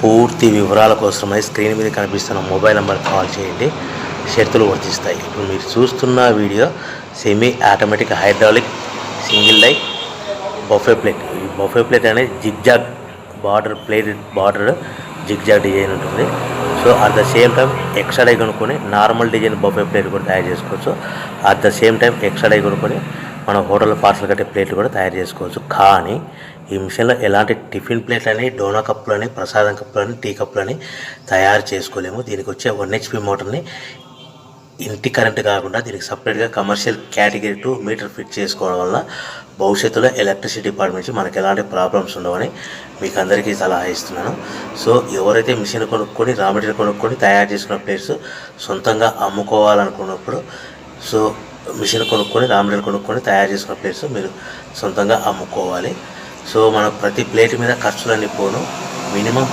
పూర్తి వివరాల కోసమై స్క్రీన్ మీద కనిపిస్తున్న మొబైల్ నెంబర్ కాల్ చేయండి. షరతులు వర్తిస్తాయి. ఇప్పుడు మీరు చూస్తున్న video semi automatic hydraulic single die buffet plate. ఈ బఫే ప్లేట్ అనేది జిగ్జాగ్ బార్డర్ జిగ్జాగ్ డిజైన్ ఉంటుంది. So at the same time extra die కొనుక్కొని నార్మల్ డిజైన్ బఫే ప్లేట్ కూడా తయారు చేసుకోవచ్చు. At the same time extra die కొనుక్కొని మన hotel parcel కట్టే ప్లేట్లు కూడా తయారు చేసుకోవచ్చు. కానీ ఈ మిషన్లో ఎలాంటి టిఫిన్ ప్లేట్లని, డోనా కప్పులని, ప్రసాదం కప్పులని, టీ కప్పులని తయారు చేసుకోలేము. దీనికి వచ్చే 1 HP మోటార్ని ఇంటి కరెంట్ కాకుండా దీనికి సపరేట్గా కమర్షియల్ కేటగిరీ 2 మీటర్ ఫిట్ చేసుకోవడం వల్ల భవిష్యత్తులో ఎలక్ట్రిసిటీ డిపార్ట్మెంట్ నుంచి మనకు ఎలాంటి ప్రాబ్లమ్స్ ఉండవని మీకు అందరికీ సలహా ఇస్తున్నాను. సో ఎవరైతే మిషన్ కొనుక్కొని రా మెటీరియల్ కొనుక్కొని తయారు చేసుకున్న ప్లేట్స్ సొంతంగా అమ్ముకోవాలనుకున్నప్పుడు, సో మిషన్ కొనుక్కొని రా మెటీరియల్ కొనుక్కొని తయారు చేసుకున్న ప్లేట్స్ మీరు సొంతంగా అమ్ముకోవాలి. సో మన ప్రతి ప్లేట్ మీద ఖర్చులన్నీ పోను మినిమం